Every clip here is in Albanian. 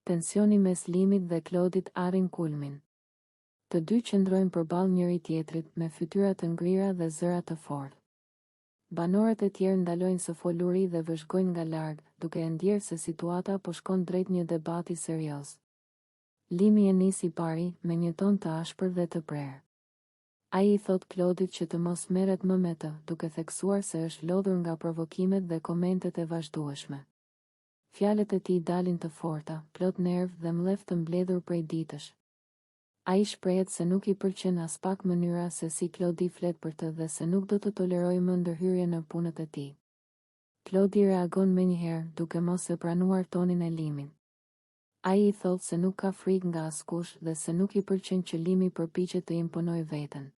Tensioni mes Limit dhe Klodit arrin kulmin. Të dy qëndrojnë përballë njëri tjetrit me fytyra të ngrira dhe zëra të fortë. Banorët e tjerë ndalojnë së foluri dhe vëzhgojnë nga larg, duke e ndjerë se situata po shkon drejt një debati serioz. Limi e nisi pari me një ton të ashpër dhe të prerë. Ai i thot Klodit që të mos merret më me të, duke theksuar se është lodhur nga provokimet dhe komentet e vazhdueshme. Fjalët e tij dalin të forta, plot nerv dhe mllef të mbledhur prej ditësh. Ai shprehet se nuk i pëlqen as pak mënyra se si Klodi flet për të dhe se nuk do të tolerojë më ndërhyrje në punët e tij. Klodi reagon menjëherë, duke mos e pranuar tonin e Limit. Ai i thot se nuk ka frikë nga askush dhe se nuk i pëlqen që Limi përpiqet të imponojë veten.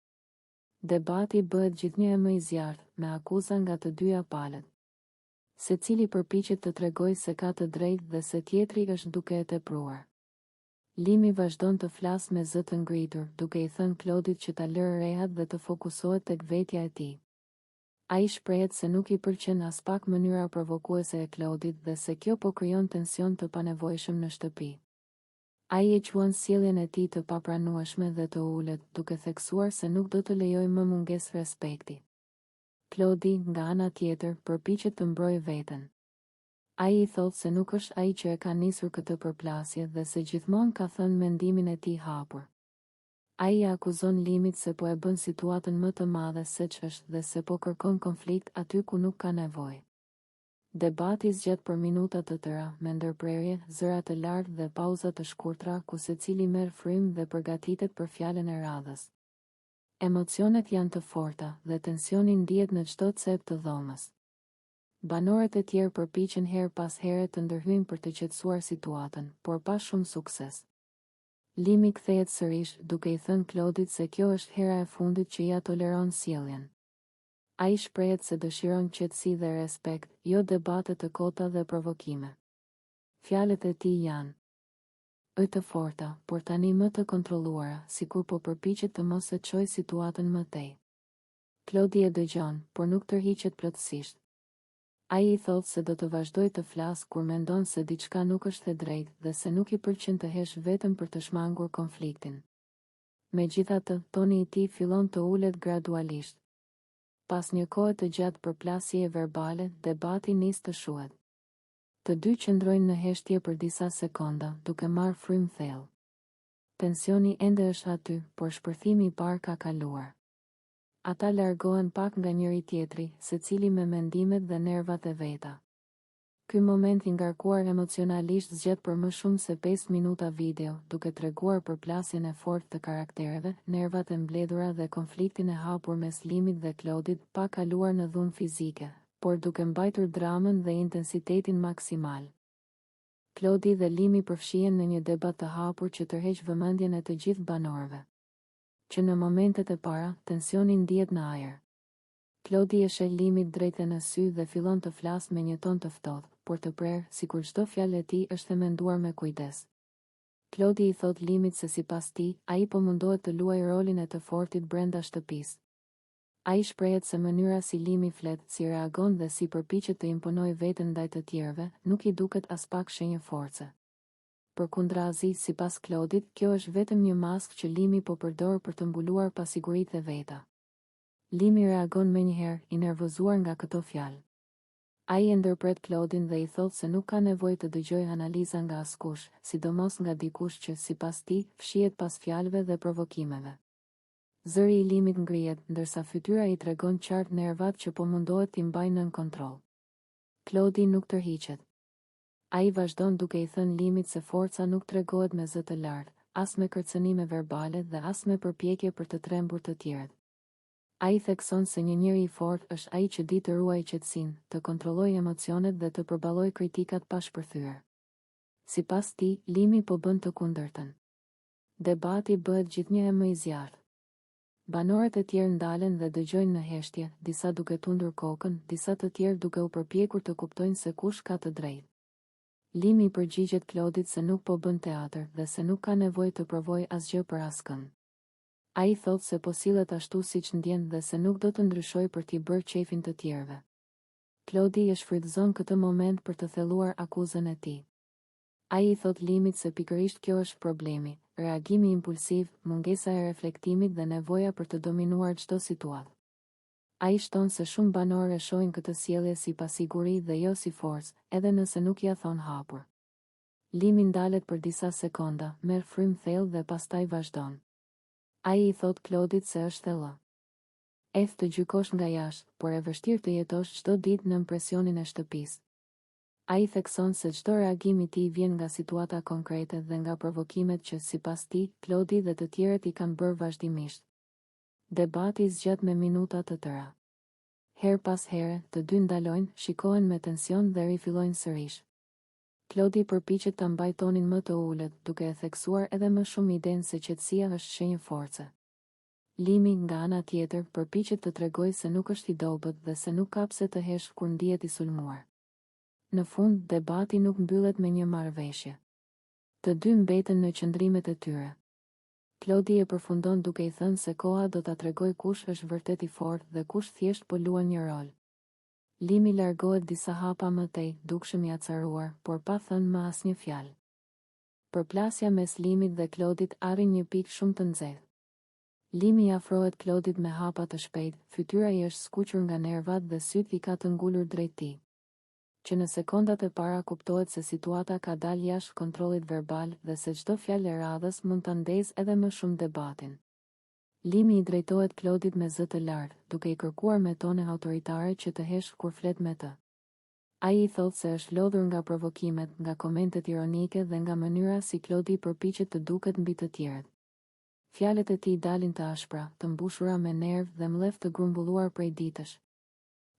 Debati bëhet gjithnjë më i zjarrt, me akuza nga të dyja palët. Secili përpiqet të tregojë se ka të drejtë dhe se tjetri është duke e tepruar. Limi vazhdon të flasë me zë të ngritur, duke i thënë Klodit që ta lërë rehat dhe të fokusohet tek vetja e tij. Ai shprehet se nuk i pëlqen as pak mënyra provokuese e Klodit dhe se kjo po krijon tension të panevojshëm në shtëpi. Ai e quan sjelljen e tij të papranueshme dhe të ulet, duke theksuar se nuk do të lejojë më mungesë respekti. Klodi, nga ana tjetër, përpiqet të mbrojë veten. Ai i thot se nuk është ai që e ka nisur këtë përplasje dhe se gjithmonë ka thënë mendimin e tij hapur. Ai i akuzon Limit se po e bën situatën më të madhe se ç'është dhe se po kërkon konflikt aty ku nuk ka nevojë. Debati zgjat për minuta të tëra, me ndërprerje, zëra të lartë dhe pauza të shkurtra ku secili merr frym dhe përgatitet për fjalën e radhës. Emocionet janë të forta dhe tensioni ndihet në çdo cep të dhomës. Banorët e tjerë përpiqen her pas here të ndërhyjnë për të qetësuar situatën, por pa shumë sukses. Limi kthehet sërish, duke i thënë Klodit se kjo është hera e fundit që ia toleron sjelljen. Ai shprehet se dëshiron qetësi dhe respekt, jo debate të kota dhe provokime. Fjalët e tij janë të forta, por tani më të kontrolluara, sikur po përpiqet të mos e çojë situatën më tej. Klodi e dëgjon, por nuk tërhiqet plotësisht. Ai i thot se do të vazhdoj të flas kur mendon se diçka nuk është e drejtë dhe se nuk i pëlqen të hesh vetëm për të shmangur konfliktin. Megjithatë, toni i tij fillon të ulet gradualisht. Pas një kohe të gjatë përplasjeje verbale, debati nis të shuhet. Të dy qëndrojnë në heshtje për disa sekonda, duke marrë frym thellë. Tensioni ende është aty, por shpërthimi i parë ka kaluar. Ata largohen pak nga njëri tjetri, secili me mendimet dhe nervat e veta. Ky moment i ngarkuar emocionalisht zgjet për më shumë se 5 minuta video, duke treguar përplasjen e fortë të karaktereve, nervat e mbledhura dhe konfliktin e hapur mes Limit dhe Klodit, pa kaluar në dhunë fizike, por duke mbajtur dramën dhe intensitetin maksimal. Klodi dhe Limi përfshihen në një debat të hapur që tërheq vëmendjen e të gjithë banorëve. Që në momentet e para, tensioni ndihet në ajër. Klodi e sheh Limit drejt në sy dhe fillon të flasë me një ton të ftohtë, por të prerë, sikur çdo fjalë e tij është e menduar me kujdes. Klodi i thot Limit se sipas tij, ai po mundohet të luajë rolin e të fortit brenda shtëpisë. Ai shprehet se mënyra si Limi flet, si reagon dhe si përpiqet të imponojë veten ndaj të tjerëve, nuk i duket as pak shenjë force. Përkundrazi, sipas Klodit, kjo është vetëm një maskë që Limi po përdor për të mbuluar pasiguritë e veta. Limi reagon menjëherë, i nervozuar nga këto fjalë. Ai e ndërpret Klodin dhe i thot se nuk ka nevojë të dëgjojë analiza nga askush, sidomos nga dikush që, sipas tij, fshihet pas fjalëve dhe provokimeve. Zëri i Limit ngrihet, ndërsa fytyra i tregon qartë nervat që po mundohet t'i mbajë nën kontroll. Klodi nuk tërhiqet. Ai vazhdon duke i thënë Limit se forca nuk tregohet me zë të lartë, as me kërcënime verbale dhe as me përpjekje për të trembur të tjerët. Ai thekson se një njeri i fortë është ai që di të ruajë qetësinë, të kontrollojë emocionet dhe të përballojë kritikat pa shpërthyer. Sipas tij, Limi po bën të kundërtën. Debati bëhet gjithnjë më i zjarrt. Banorët e tjerë ndalen dhe dëgjojnë në heshtje, disa duke tundur kokën, disa të tjerë duke u përpjekur të kuptojnë se kush ka të drejtë. Limi përgjigjet Klodit se nuk po bën teatër dhe se nuk ka nevojë të provojë asgjë për askën. Ai thot se po sillet ashtu siç ndjen dhe se nuk do të ndryshojë për t'i bërë qefin të tjerëve. Klodi e shfrytëzon këtë moment për të thelluar akuzën e tij. Ai I thot Limit se pikërisht kjo është problemi, reagimi impulsiv, mungesa e reflektimit dhe nevoja për të dominuar çdo situatë. Ai shton se shumë banorë shohin këtë sjellje si pasiguri dhe jo si forcë, edhe nëse nuk ja thon hapur. Limi ndalet për disa sekonda, merr frym thellë dhe pastaj vazhdon. Ai I thot Claudit se është thellë. Të gjykosh nga jashtë, por e vështirë të jetosh çdo ditë nën presionin e shtëpisë. Ai thekson se çdo reagim I tij vjen nga situata konkrete dhe nga provokimet që sipas tij, Claudi dhe të tjerët I kanë bërë vazhdimisht. Debati zgjat me minuta të tëra. Her pas here, të dy ndalojnë, shikohen me tension dhe rifillojnë sërish. Claudi përpiqet ta mbajë tonin më të ulët, duke e theksuar edhe më shumë idenë se qetësia është shenjë force. Limi, nga ana tjetër, përpiqet të tregojë se nuk është I dobët dhe se nuk ka pse të heshtë kur ndihet I sulmuar. Në fund, debati nuk mbyllet me një marrëveshje. Të dy mbeten në qëndrimet e tyre. Claudi e përfundon duke I thënë se koha do ta tregojë kush është vërtet I fortë dhe kush thjesht po luan një rol. Limi largohet disa hapa më tej, dukshëm I acaruar, por pa thënë më asnjë fjalë. Përplasja mes Limit dhe Claudit arrin një pikë shumë të nxehtë. Limi I afrohet Claudit me hapa të shpejtë, fytyra I është skuqur nga nervat dhe syt I ka të ngulur drejt tij. Që në sekondat e para kuptohet se situata ka dalë jashtë kontrollit verbal dhe se çdo fjalë e radhës mund ta ndezë edhe më shumë debatin. Limi I drejtohet Claudit me zë të lartë, duke I kërkuar me tone autoritare që të heshtë kur flet me të. Ai I thotë se është lodhur nga provokimet, nga komentet ironike dhe nga mënyra si Claudi përpiqet të duket mbi të tjerët. Fjalët e tij dalin të ashpra, të mbushura me nerv dhe mledh të grumbulluar prej ditësh.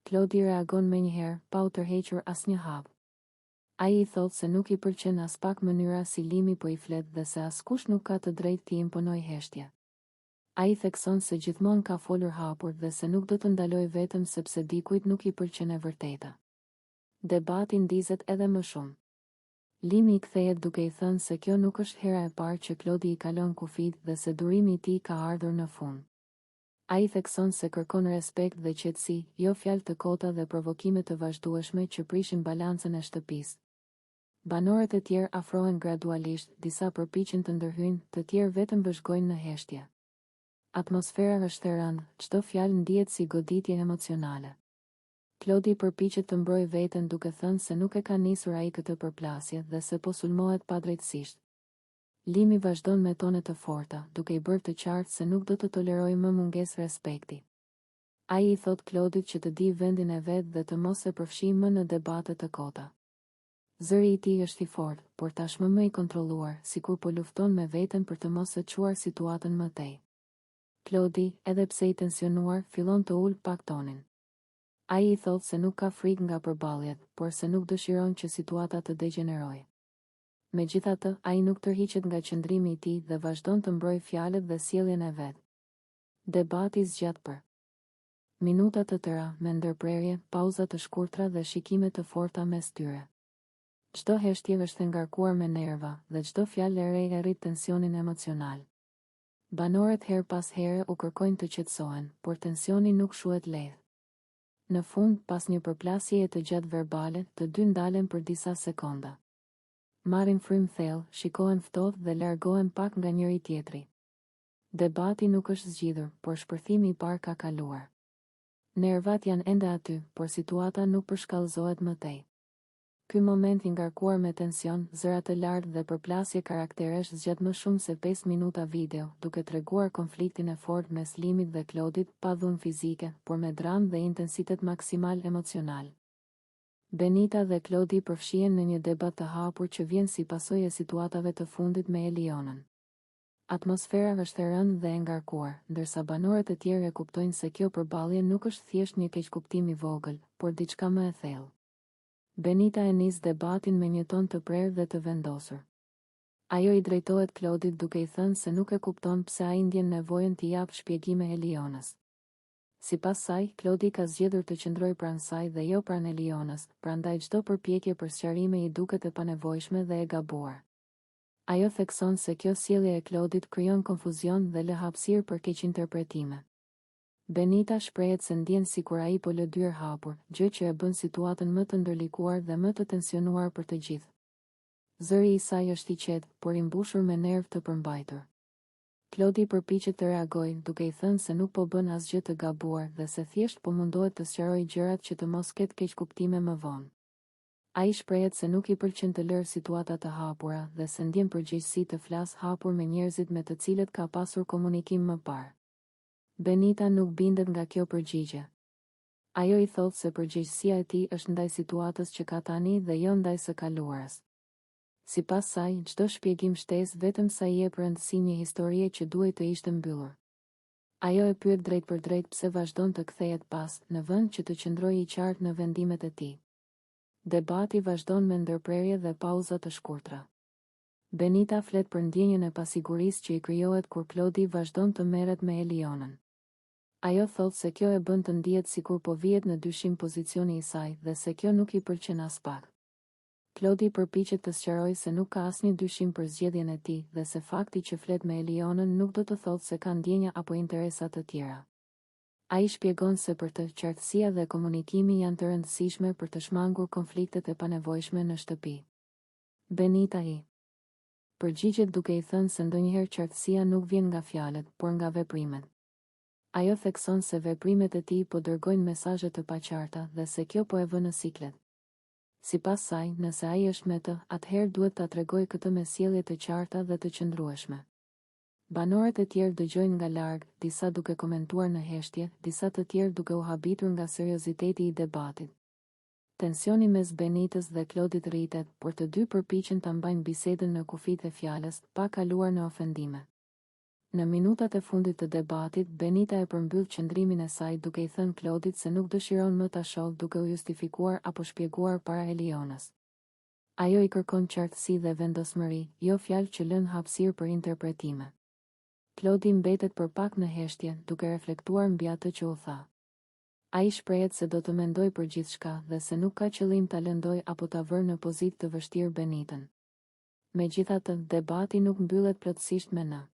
Claudi reagon menjëherë, pa u tërhequr asnjë hap. Ai I thotë se nuk I pëlqen as pak mënyra si Limi po I flet dhe se askush nuk ka të drejtë t'i imponojë heshtje. Ai thekson se gjithmonë ka folur hapur dhe se nuk do të ndalojë vetëm sepse dikujt nuk I pëlqen e vërteta. Debati ndizet edhe më shumë. Limi I kthehet duke I thënë se kjo nuk është hera e parë që Claudi I kalon kufit dhe se durimi I tij ka ardhur në fund. Ai thekson se kërkon respekt dhe qetësi, jo fjalë të kota dhe provokime të vazhdueshme që prishin balancën e shtëpisë. Banorët e tjerë afrohen gradualisht, disa përpiqen të ndërhyjnë, të tjerë vetëm vëzhgojnë në heshtje. Atmosfera është e rëndë, çdo fjalë ndihet si goditje emocionale. Claudi përpiqet të mbrojë veten duke thënë se nuk e ka nisur ai këtë përplasje dhe se po sulmohet padrejtësisht. Limi vazhdon me tone të forta, duke I bërë të qartë se nuk do të tolerojë më mungesë respekti. Ai I thot Claudit që të di vendin e vet dhe të mos e përfshijë më në debate të kota. Zëri I tij është I fortë, por tashmë më I kontrolluar, sikur po lufton me veten për të mos e çuar situatën më tej. Claudi, edhe pse I tensionuar, fillon të ul pak tonin. Ai I thot se nuk ka frikë nga përballjet, por se nuk dëshiron që situata të degenerojë. Megjithatë, ai nuk tërhiqet nga qëndrimi I tij dhe vazhdon të mbrojë fjalët dhe sjelljen e vet. Debati zgjat për minuta të tëra, me ndërprerje, pauza të shkurtra dhe shikime të forta mes tyre. Çdo heshtje është e ngarkuar me nerva dhe çdo fjalë e re e rrit tensionin emocional. Banorët her pas here u kërkojnë të qetësohen, por tensioni nuk shuhet lehtë. Në fund, pas një përplasjeje të gjatë verbale, të dy ndalen për disa sekonda. Marrin frym thellë, shikohen ftohtë dhe largohen pak nga njëri tjetri. Debati nuk është zgjidhur, por shpërthimi I parë ka kaluar. Nervat janë ende aty, por situata nuk përshkallëzohet më tej. Ky moment I ngarkuar me tension, zëra të lartë dhe përplasje karakteresh zgjat më shumë se 5 minuta video, duke treguar konfliktin e fortë mes Limit dhe Claudit, pa dhunë fizike, por me dramë dhe intensitet maksimal emocional. Benita dhe Claudi përfshihen në një debat të hapur që vjen si pasojë e situatave të fundit me Elionën. Atmosfera është e rëndë dhe e ngarkuar, ndërsa banorët e tjerë e kuptojnë se kjo përballje nuk është thjesht një keqkuptim I vogël, por diçka më e thellë. Benita e nis debatin me një ton të prerë dhe të vendosur. Ajo I drejtohet Claudit duke I thënë se nuk e kupton pse ai ndjen nevojën t'i japë shpjegime Elionës. Sipas saj, Claudi ka zgjedhur të qëndrojë pranë saj dhe jo pranë Elionës, prandaj çdo përpjekje për sqarime I duket e panevojshme dhe e gabuar. Ajo thekson se kjo sjellje e Claudit krijon konfuzion dhe lë hapësirë për keqinterpretime. Benita shprehet se ndjen sikur ai po lë dyer hapur, gjë që e bën situatën më të ndërlikuar dhe më të tensionuar për të gjithë. Zëri i saj është i qetë, por i mbushur me nerv të përmbajtur. Klodi përpiqet të reagojë, duke i thënë se nuk po bën asgjë të gabuar dhe se thjesht po mundohet të sqarojë gjërat që të mos ketë keq kuptime më vonë. Ai shprehet se nuk i pëlqen të lërë situata të hapura dhe se ndjen përgjegjësi të flasë hapur me njerëzit me të cilët ka pasur komunikim më parë. Benita nuk bindet nga kjo përgjigje. Ajo i thotë se përgjegjësia e tij është ndaj situatës që ka tani dhe jo ndaj së kaluarës. Sipas saj, çdo shpjegim shtesë vetëm sa i jep rëndësi një historie që duhet të ishte mbyllur. Ajo e pyet drejt për drejt pse vazhdon të kthehet pas, në vend që të qëndrojë i qartë në vendimet e tij. Debati vazhdon me ndërprerje dhe pauza të shkurtra. Benita flet për ndjenjën e pasigurisë që i krijohet kur Klodi vazhdon të merret me Elionën. Ajo thotë se kjo e bën të ndihet sikur po vihet në dyshim pozicioni i saj dhe se kjo nuk i pëlqen as pak. Klodi përpiqet të sqarojë se nuk ka asnjë dyshim për zgjedhjen e tij dhe se fakti që flet me Elionën nuk do të thotë se ka ndjenja apo interesa të tjera. Ai shpjegon se për të qartësia dhe komunikimi janë të rëndësishme për të shmangur konfliktet e panevojshme në shtëpi. Benita i përgjigjet duke i thënë se ndonjëherë qartësia nuk vjen nga fjalët, por nga veprimet. Ajo thekson se veprimet e tij po dërgojnë mesazhe të paqarta dhe se kjo po e vë në siklet. Sipas saj, nëse ai është me të, atëherë duhet ta tregojë këtë me sjellje të qarta dhe të qëndrueshme. Banorët e tjerë dëgjojnë nga larg, disa duke komentuar në heshtje, disa të tjerë duke u habitur nga serioziteti i debatit. Tensioni mes Benitës dhe Klodit rritet, por të dy përpiqen ta mbajnë bisedën në kufijtë e fjalës, pa kaluar në ofendime. Në minutat e fundit të debatit, Benita e përmbyll qëndrimin e saj duke i thënë Klodit se nuk dëshiron më ta shohë duke u justifikuar apo shpjeguar para Elionës. Ajo i kërkon qartësi dhe vendosmëri, jo fjalë që lën hapësirë për interpretime. Klodi mbetet për pak në heshtje, duke reflektuar mbi atë që u tha. Ai shprehet se do të mendojë për gjithçka dhe se nuk ka qëllim ta lëndojë apo ta vërë në pozitë të vështirë Benitën. Megjithatë, debati nuk mbyllet plotësisht me në